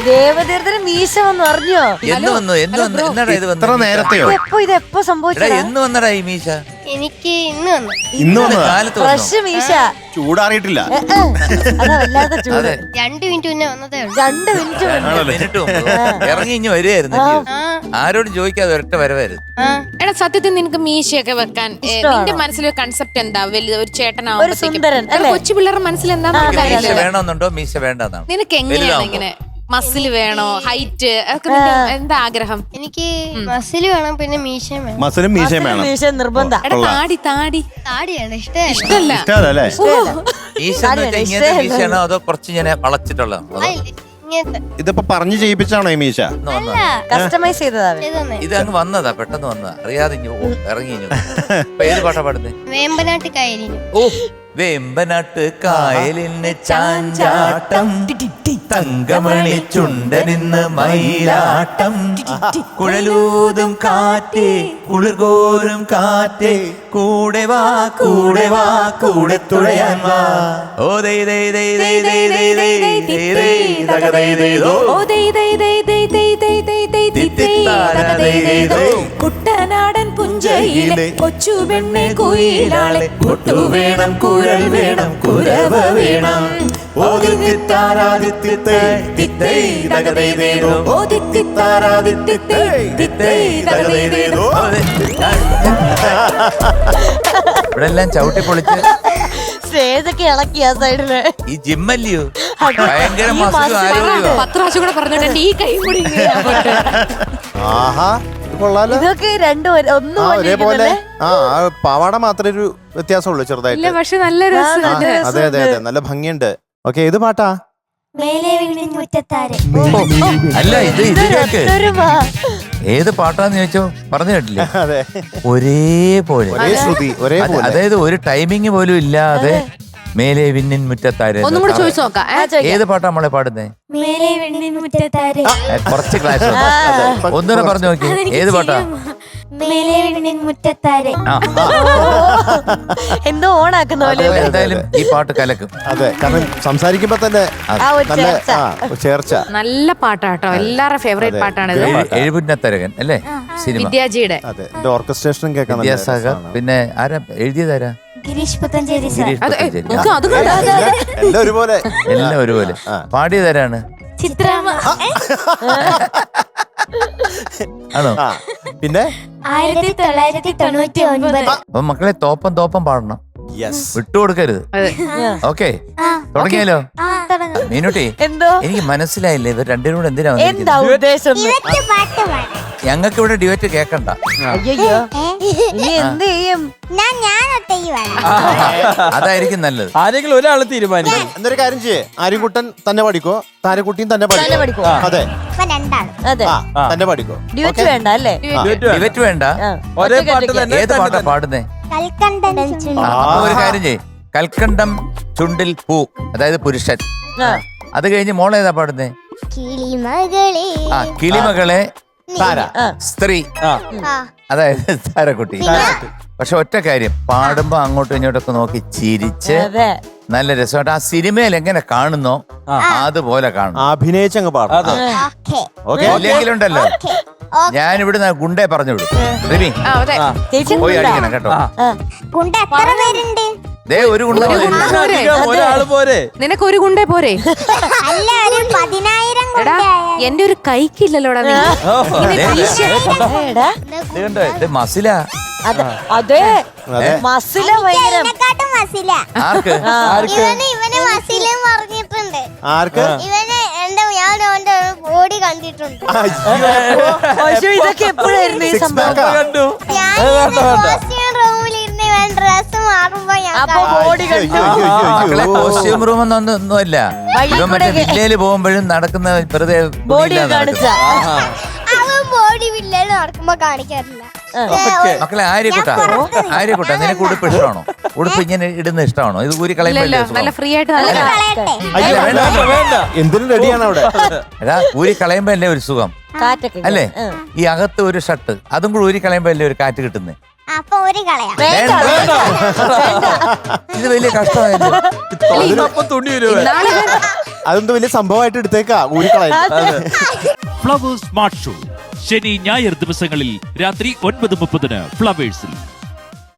ദേവതീർത്ഥന് മീശ വന്നു അറിഞ്ഞോ? എന്ന് വന്നു എന്നടാ ഇത് വന്നു? നേരത്തെയോ? ഇതെപ്പോ സംഭവിച്ചത്? എന്ന് വന്നടാ ഈ മീശ? എനിക്ക് ഇന്ന് വന്നു കാലത്ത് ഫ്രഷ് മീശ ചൂടാറിയിട്ടില്ല. അതാ വല്ലാത്ത ചൂട്. 2 മിനിറ്റ് മുന്നേ വന്നതേ ഉള്ളൂ. 2 മിനിറ്റ് മിനിറ്റ് ഇറങ്ങി ഇഞ്ഞ് വരുമായിരുന്നു. ആരോടും ചോദിക്കാതെ ഒരൊറ്റ വരവായിരുന്നു. എടാ സത്യത്തിൽ നിനക്ക് മീശയൊക്കെ വെക്കാൻ നിന്റെ മനസ്സിലൊരു കൺസെപ്റ്റ് എന്താ? വലിയ ഒരു ചേട്ടനാവുമ്പോഴത്തേക്കും കൊച്ചു പിള്ളേരുടെ മനസ്സിൽ എന്താ മീശ വേണമെന്നുണ്ടോ മീശ വേണ്ടെന്നാണ്? നിനക്ക് എങ്ങനെയാണ് ഇങ്ങനെ മസിൽ വേണോ ഹൈറ്റ് എന്താ ആഗ്രഹം? എനിക്ക് മസിൽ വേണം, പിന്നെ മീശയും വേണം. മസിലും മീശയും വേണം. മീശ നിർബന്ധം. എടാ താടി താടിയാണ് ഇഷ്ടല്ല. ഇഷ്ടല്ലേ? മീശ ഇങ്ങനത്തെ മീശയാണോ അതോ കുറച്ച് ഇങ്ങനെ വളച്ചിട്ടുള്ളതാണോ? ഇതിപ്പോ പറഞ്ഞു ചെയ്യിപ്പിച്ചാണോ ഈ മീശ? കസ്റ്റമൈസ് ചെയ്തതാ. ഇത് അങ്ങ് വന്നതാ, പെട്ടെന്ന് വന്നതാ, അറിയാതെ ഇറങ്ങി. ഏത് പാട്ടാ പാടുന്നേ? വേമ്പനാട്ട് കായലിന്. ഓ വേമ്പനാട്ട് കായലിന് ചാഞ്ചാട്ടം, തങ്കമണി ചുണ്ടനിന്ന് മയിലാട്ടം, കുഴലൂതും കാറ്റേ കുളിർകോരും കാറ്റേ, കൂടെ വാ കൂടെ വാ കൂടെ തുഴയാൻ വാ. ഓ ദേ ദേ ദേ ദേ ദേ ദേ ദേ ദേ ദേ ദഗ ദേ ദേ ദോ. ഓ ദേ ദേ ദേ ദേ ദേ ദേ ദേ ദേ ദേ ദേ ദഗ ദേ ദേ ദോ. കുട്ടനാടൻ പുഞ്ചയിലെ കൊച്ചു പെണ്ണെ കുയിലാളെ, കൊട്ടു വേണം കുഴൽ വേണം കുരവ വേണം. ഓ ദിത്തിത്താരാദിത്തിത്തേ തിത്തേ ദഗ ദേ ദേ ദോ. ഓ ദിത്തിത്താരാദിത്തിത്തേ തിത്തേ ദഗ ദേ ദേ ദോ. ഇവിടെ എല്ലാം ചവിട്ടി പൊളിച്ച് സ്റ്റേജൊക്കെ ഇളക്കിയ സൈഡില്. ഈ ജിമ്മല്ലയോ ഭയങ്കര മസിലും ആരോഗ്യവും. 10 പ്രാവശ്യം കൂടെ പറഞ്ഞിട്ടുണ്ട് ഈ കൈ കൂടി ആഹാ കൊള്ളാലോ. ഇതൊക്കെ രണ്ടും ഒന്നും ഒരേപോലെ. പാവാട മാത്രമേ ഒരു വ്യത്യാസമുള്ളൂ ചെറുതായിട്ട്. പക്ഷെ നല്ല രസം. അതെ അതെ അതെ, നല്ല ഭംഗിയുണ്ട്. ഓക്കെ, ഏത് പാട്ടാ? അല്ല ഇത് കേക്ക് ഏത് പാട്ടാന്ന് ചോദിച്ചോ പറഞ്ഞു കേട്ടില്ലേ? അതെ, ഒരേപോലെ ഒരേ ശ്രുതി, ഒരേപോലെ. അതായത് ഒരു ടൈമിങ് പോലും ഇല്ലാതെ മേലെ വിണ്ണിൻ മുറ്റത്താരെ. ഒന്നും കൂടെ ചോദിച്ചു നോക്കാം. ഏത് പാട്ടാ നമ്മളെ പാടുന്നേ? കുറച്ച് ക്ലാസ് ഒന്നുകൂടെ പറഞ്ഞു നോക്കി. ഏത് പാട്ടാ? എന്തോ ഓണാക്കുന്ന പോലെ. എന്തായാലും ഈ പാട്ട് കലക്കും. അതെ, കാരണം സംസാരിക്കുമ്പോ തന്നെ നല്ല ചേർച്ച. നല്ല പാട്ടാട്ടോ, എല്ലാവരുടെ ഫേവറേറ്റ് പാട്ടാണ് ഇത്. എഴുപുന്നത്തരകൻ അല്ലേ സിനിമ? വിദ്യാജിയുടെ. അതെ, ഓർക്കസ്ട്രേഷനും കേൾക്കാൻ വിദ്യാസാഗർ. പിന്നെ ആരാ എഴുതിയതാരാ? ഗിരീഷ് പുത്തഞ്ചേരി. എല്ലാം ഒരുപോലെ. എല്ലാം ഒരുപോലെ. പാടിയതാരാണ്? ആണോ? പിന്നെ 1999. അപ്പൊ മക്കളെ തോപ്പം പാടണം, വിട്ടുകൊടുക്കരുത്. ഓക്കെ, തുടങ്ങിയാലോ? മീനുട്ടി, എന്തോ എനിക്ക് മനസ്സിലായില്ലേ ഇവർ രണ്ടിനും കൂടെ എന്തിനാ എന്താ ഉദ്ദേശം? ഞങ്ങൾക്ക് ഇവിടെ ഡിബേറ്റ് കേക്കണ്ട. അയ്യോ, ഇനി എന്ത് ചെയ്യും? അതായിരിക്കും നല്ലത്. ആരെങ്കിലും ഒരാൾ തീരുമാനിക്കും. എന്നൊരു കാര്യം ചെയ്യേ, ആര്യൻകുട്ടൻ തന്നെ പഠിക്കോ, താരക്കുട്ടിയും തന്നെ പഠിക്കോ. അതെ അതെ, തന്നെ പഠിക്കോ. ഡിബേറ്റ് വേണ്ട അല്ലേ? ഡിബേറ്റ് വേണ്ട. ഒരേ പാട്ട് തന്നെ. ഏത് പാട്ടാ പാടുന്നേ? ഒരു കാര്യം ചെയ്യ്, കൽക്കണ്ടം ചുണ്ടിൽ പൂ, അതായത് പുരുഷൻ. അത് കഴിഞ്ഞ് മോളേതാ പാടുന്നേ? കിളിമകളെ താര, സ്ത്രീ, അതായത് താരക്കുട്ടി. പക്ഷെ ഒറ്റ കാര്യം, പാടുമ്പോ അങ്ങോട്ടും ഇങ്ങോട്ടൊക്കെ നോക്കി ചിരിച്ച് നല്ല രസമായിട്ട് ആ സിനിമയിൽ എങ്ങനെ കാണുന്നോ അതുപോലെ കാണും. അഭിനയിച്ചങ്ങ് പാടും. ഇല്ലെങ്കിലുണ്ടല്ലോ ഞാനിവിടുന്ന് ഗുണ്ടേ പറഞ്ഞു വിടും. റിമി പോയി അടിക്കണം കേട്ടോ. ദേ ഒരു ഗുണ്ട ഒരാള് പോരെ. നിനക്ക് ഒരു ഗുണ്ടേ പോരെ? എടാ എന്റെ ഒരു കൈക്കില്ലല്ലോടാ നീ. ഇത് മസിലാ. അതെ, മസില ഭയങ്കര. ആർക്ക്? ആർക്ക്? ബോഡി കണ്ടിട്ടുണ്ട്. ഇതൊക്കെ എപ്പോഴായിരുന്നു ഈ സംഭവം? കണ്ടു. അപ്പൊ ബോഡി കണ്ടു. മക്കളെ കോസ്റ്റ്യൂം റൂം ഒന്നുമല്ല, ഇവ മറ്റേ വില്ലയില് പോകുമ്പോഴും നടക്കുന്ന വെറുതെ ബോഡി കാണിച്ച ബോഡി വില്ലയിൽ നടക്കുമ്പോ കാണിക്കാറില്ല. മക്കളെ ആര്യക്കുട്ട നിനക്ക് ഉടുപ്പ് ഇഷ്ടമാണോ? ഉടുപ്പ് ഇങ്ങനെ ഇടുന്ന ഇഷ്ടമാണോ? ഇത് ഊരി നല്ല ഫ്രീ ആയിട്ട് എന്തിനും റെഡിയാണ് അവിടെ. എടാ ഊരി കളയുമ്പോ അല്ലേ ഒരു സുഖം കാറ്റൊക്കെ അല്ലേ? ഈ അകത്ത് ഒരു ഷർട്ട് അതും കൂടി ഊരി കളയുമ്പോ അല്ലേ ഒരു കാറ്റ് കിട്ടുന്നേ? അപ്പൊ ഒരു കളയാം. വേണ്ട വേണ്ട വേണ്ട. ഇത് വലിയ കഷ്ടമായല്ലോ. അപ്പൊ തുണി വരുവേ. അതൊന്നും വലിയ സംഭവമായിട്ട് എടുത്തേക്കാ ഊരിക്കളയാൻ. ഫ്ലവേഴ്സ് സ്മാർട്ട് ഷോ ശനി ഞായർ ദിവസങ്ങളിൽ രാത്രി 9:30 ഫ്ലവേഴ്സിൽ.